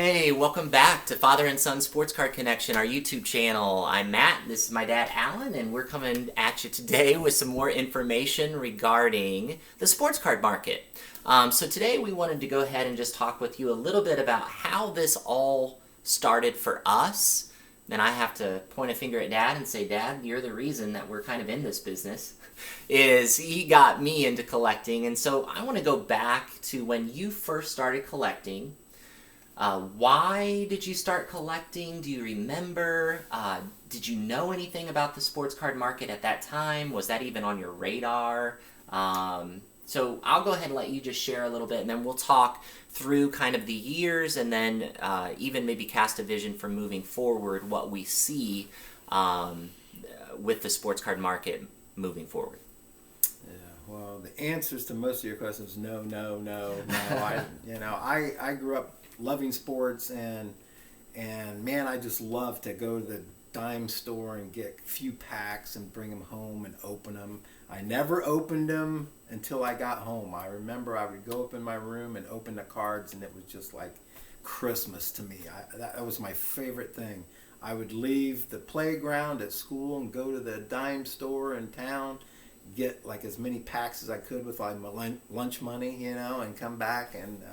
Hey, welcome back to Father and Son Sports Card Connection, our YouTube channel. I'm Matt, this is my dad Alan, and we're coming at you today with some more information regarding the sports card market. So today we wanted to go ahead and just talk with you a little bit about how this all started for us. Then I have to point a finger at Dad and say, Dad, you're the reason that we're kind of in this business. Is he got me into collecting, and so I want to go back to when you first started collecting. Why did you start collecting? Do you remember? Did you know anything about the sports card market at that time? Was that even on your radar? So I'll go ahead and let you just share a little bit, and then we'll talk through kind of the years, and then even maybe cast a vision for moving forward, what we see with the sports card market moving forward. Well, the answers to most of your questions, no. I grew up loving sports, and man, I just love to go to the dime store and get a few packs and bring them home and open them. I never opened them until I got home. I remember I would go up in my room and open the cards, and it was just like Christmas to me. That was my favorite thing. I would leave the playground at school and go to the dime store in town, get like as many packs as I could with like my lunch money, and come back and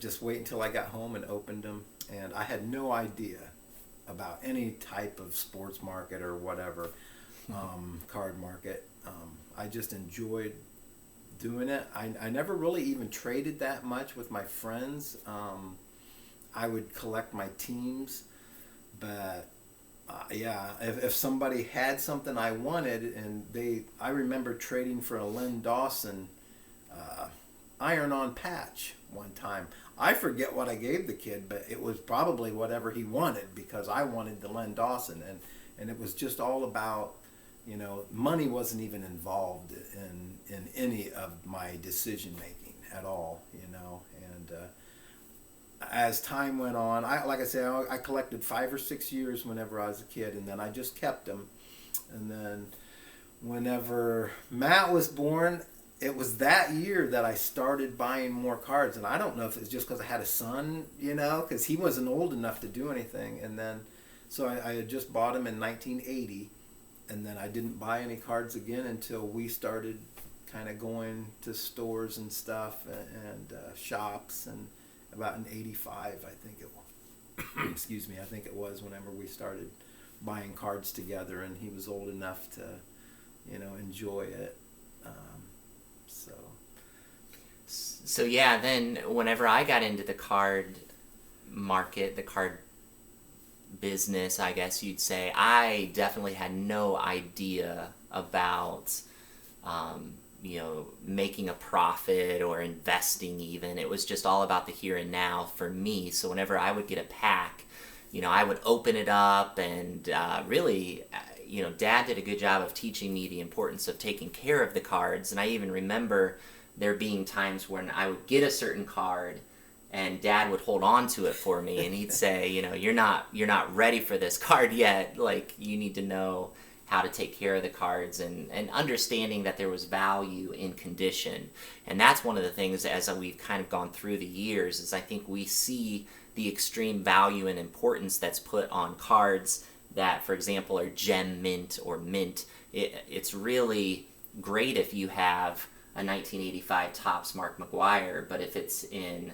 just wait until I got home and opened them. And I had no idea about any type of sports market or whatever, card market. I just enjoyed doing it. I never really even traded that much with my friends. I would collect my teams, but if somebody had something I wanted, and I remember trading for a Len Dawson iron-on patch one time. I forget what I gave the kid, but it was probably whatever he wanted, because I wanted the Len Dawson, and it was just all about, money wasn't even involved in any of my decision making at all, and as time went on, I collected 5 or 6 years whenever I was a kid, and then I just kept them. And then whenever Matt was born, it was that year that I started buying more cards. And I don't know if it's just because I had a son, because he wasn't old enough to do anything. And then, so I had just bought him in 1980, and then I didn't buy any cards again until we started kind of going to stores and stuff, and shops, and about in 85, I think it was. Excuse me, I think it was whenever we started buying cards together, and he was old enough to, enjoy it. So yeah, then whenever I got into the card market, the card business, I guess you'd say, I definitely had no idea about making a profit or investing even. It was just all about the here and now for me. So whenever I would get a pack, I would open it up, and really, Dad did a good job of teaching me the importance of taking care of the cards. And I even remember there being times when I would get a certain card, and Dad would hold on to it for me, and he'd say, you're not ready for this card yet. Like, you need to know how to take care of the cards, and understanding that there was value in condition. And that's one of the things, as we've kind of gone through the years, is I think we see the extreme value and importance that's put on cards that, for example, are gem mint or mint. It's really great if you have a 1985 Topps Mark McGwire, but if it's in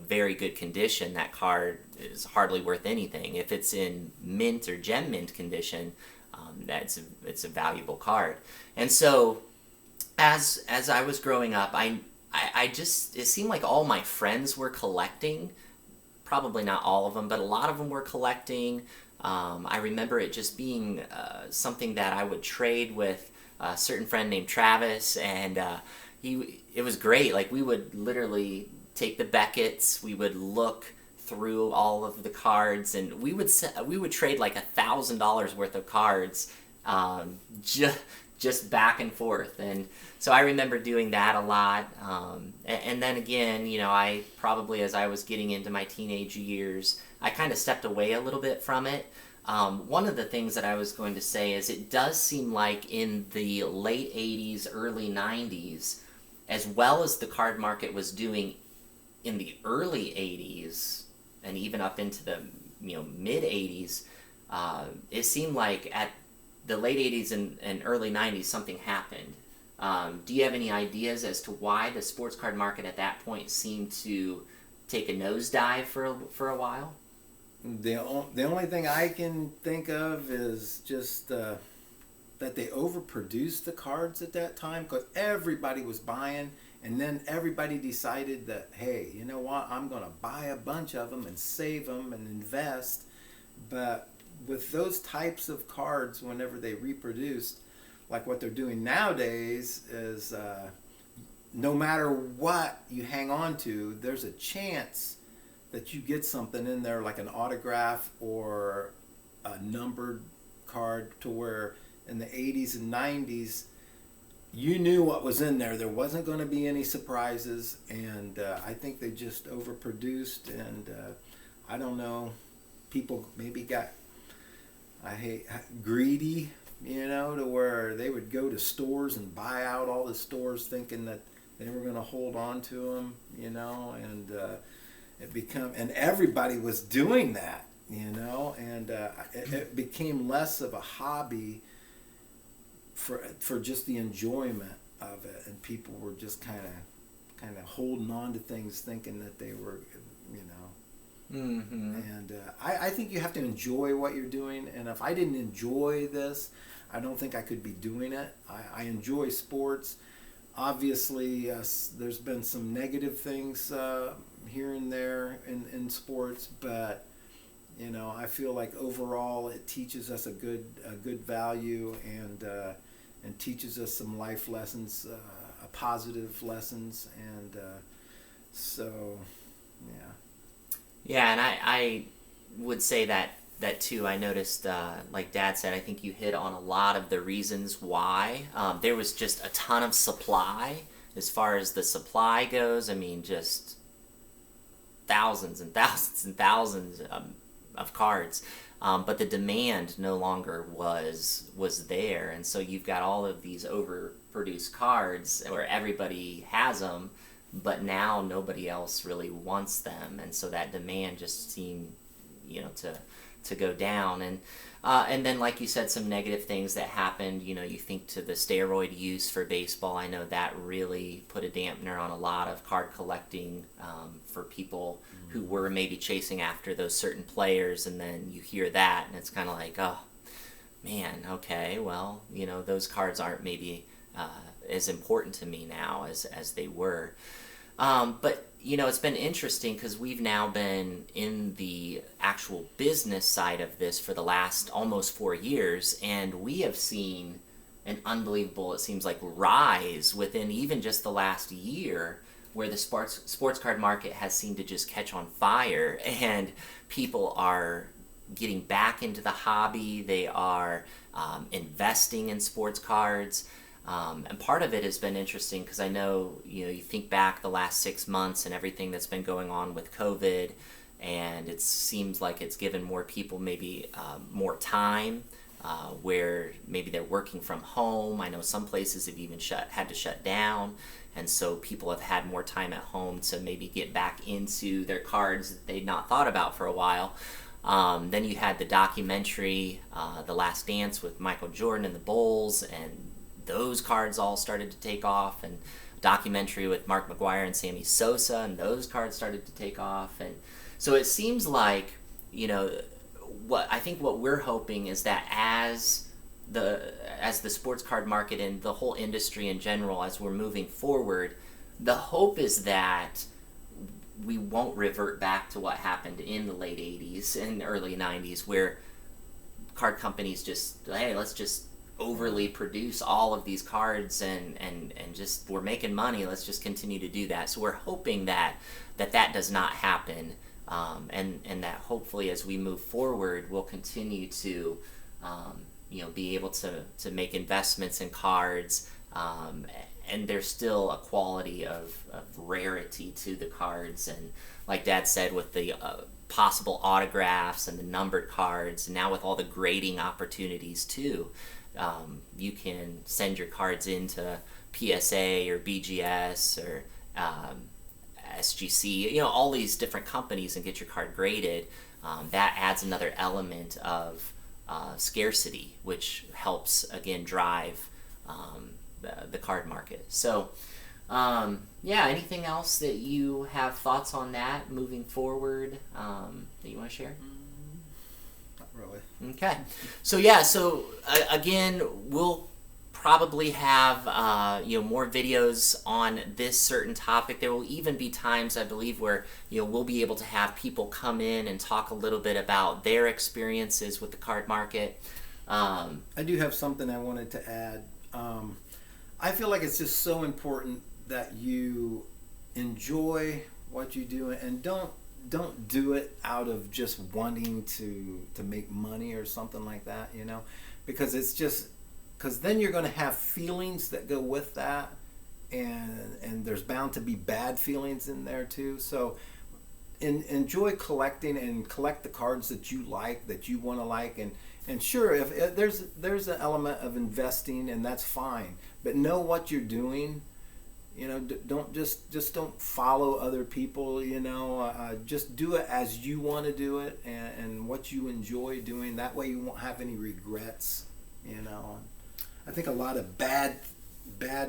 very good condition, that card is hardly worth anything. If it's in mint or gem mint condition, it's a valuable card. And so as I was growing up, I just, it seemed like all my friends were collecting. Probably not all of them, but a lot of them were collecting. I remember it just being something that I would trade with a certain friend named Travis, and it was great. Like, we would literally take the Beckett's, we would look through all of the cards, and we would trade like $1,000 worth of cards, just back and forth. And so I remember doing that a lot. And then again, I probably, as I was getting into my teenage years, I kind of stepped away a little bit from it. One of the things that I was going to say is, it does seem like in the late 80s, early 90s, as well as the card market was doing in the early 80s and even up into the mid 80s, it seemed like at the late 80s and early 90s something happened. Do you have any ideas as to why the sports card market at that point seemed to take a nosedive for a while? The only thing I can think of is just that they overproduced the cards at that time because everybody was buying, and then everybody decided that, hey, you know what, I'm going to buy a bunch of them and save them and invest. But with those types of cards, whenever they reproduced, like what they're doing nowadays is no matter what you hang on to, there's a chance that you get something in there like an autograph or a numbered card, to where in the 80s and 90s you knew what was in there. There wasn't going to be any surprises, and I think they just overproduced, and I don't know, people maybe got greedy, to where they would go to stores and buy out all the stores thinking that they were going to hold on to them, and and everybody was doing that, and it became less of a hobby for just the enjoyment of it, and people were just kind of holding on to things thinking that they were, Mm-hmm. And I think you have to enjoy what you're doing, and if I didn't enjoy this, I don't think I could be doing it. I enjoy sports. Obviously, there's been some negative things here and there in sports, but I feel like overall it teaches us a good value, and teaches us some life lessons, positive lessons, and so yeah. Yeah, and I would say that too. I noticed, like Dad said, I think you hit on a lot of the reasons why. There was just a ton of supply. As far as the supply goes, I mean, just thousands and thousands and thousands of cards. But the demand no longer was there, and so you've got all of these overproduced cards where everybody has them, but now nobody else really wants them, and so that demand just seemed, to go down. And then, like you said, some negative things that happened. You think to the steroid use for baseball. I know that really put a dampener on a lot of card collecting for people who were maybe chasing after those certain players, and then you hear that, and it's kind of like, oh, man, okay, well, those cards aren't maybe as important to me now as they were. But it's been interesting because we've now been in the actual business side of this for the last almost 4 years, and we have seen an unbelievable, it seems like, rise within even just the last year, where the sports card market has seemed to just catch on fire, and people are getting back into the hobby. They are investing in sports cards. And part of it has been interesting because I know, you think back the last 6 months and everything that's been going on with COVID, and it seems like it's given more people maybe more time, where maybe they're working from home. I know some places have even had to shut down, and so people have had more time at home to maybe get back into their cards that they'd not thought about for a while. Then you had the documentary, The Last Dance, with Michael Jordan and the Bulls, and those cards all started to take off, and a documentary with Mark McGwire and Sammy Sosa, and those cards started to take off. And so it seems like, what we're hoping is that as the sports card market and the whole industry in general, as we're moving forward, the hope is that we won't revert back to what happened in the late 80s and early 90s, where card companies just, hey, let's just overly produce all of these cards and just, we're making money, let's just continue to do that. So we're hoping that does not happen, and that hopefully as we move forward we'll continue to be able to make investments in cards, and there's still a quality of rarity to the cards, and like Dad said, with the possible autographs and the numbered cards, and now with all the grading opportunities too. You can send your cards into PSA or BGS or SGC, all these different companies, and get your card graded, that adds another element of scarcity, which helps, again, drive the card market. So, anything else that you have thoughts on that moving forward that you want to share? Not really. Okay. So, again, we'll probably have more videos on this certain topic. There will even be times, I believe, where we'll be able to have people come in and talk a little bit about their experiences with the card market. I do have something I wanted to add. I feel like it's just so important that you enjoy what you do, and don't do it out of just wanting to make money or something like that, because then you're going to have feelings that go with that, and there's bound to be bad feelings in there too. So enjoy collecting, and collect the cards that you like, that you want to like, and sure, if there's an element of investing, and that's fine, but know what you're doing. Don't just don't follow other people. Just do it as you want to do it, and what you enjoy doing. That way, you won't have any regrets. I think a lot of bad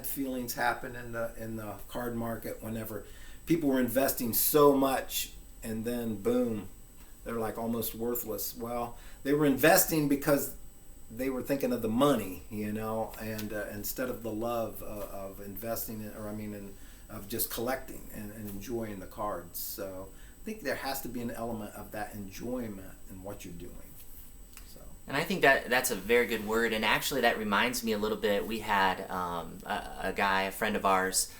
feelings happen in the card market whenever people were investing so much, and then boom, they're like almost worthless. Well, they were investing because they were thinking of the money, and instead of the love of investing, of just collecting and enjoying the cards. So I think there has to be an element of that enjoyment in what you're doing. And I think that's a very good word. And actually, that reminds me a little bit. We had a guy, a friend of ours,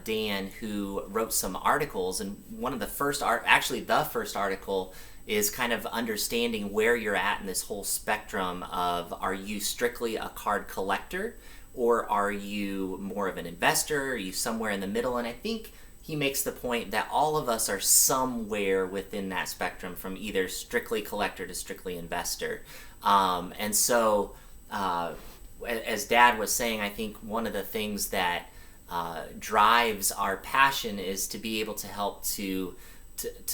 Dan, who wrote some articles. And one of the first the first article is kind of understanding where you're at in this whole spectrum of, are you strictly a card collector, or are you more of an investor? Are you somewhere in the middle? And I think he makes the point that all of us are somewhere within that spectrum, from either strictly collector to strictly investor. And so, as Dad was saying, I think one of the things that drives our passion is to be able to help to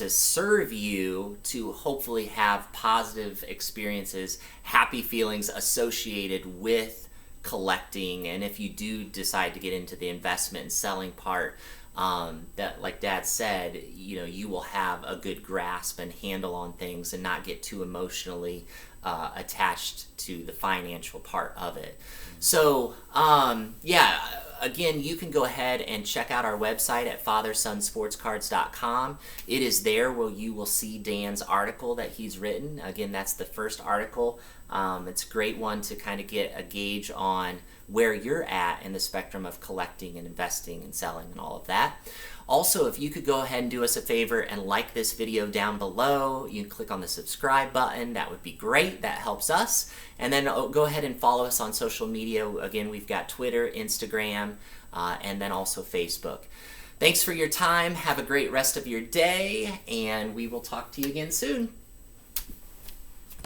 serve you, to hopefully have positive experiences, happy feelings associated with collecting. And if you do decide to get into the investment and selling part, that, like Dad said, you will have a good grasp and handle on things, and not get too emotionally attached to the financial part of it. So, again, you can go ahead and check out our website at fathersonsportscards.com. It is there where you will see Dan's article that he's written. Again, that's the first article. It's a great one to kind of get a gauge on where you're at in the spectrum of collecting and investing and selling and all of that. Also, if you could go ahead and do us a favor and like this video down below, you can click on the subscribe button. That would be great. That helps us. And then go ahead and follow us on social media. Again, we've got Twitter, Instagram, and then also Facebook. Thanks for your time. Have a great rest of your day, and we will talk to you again soon.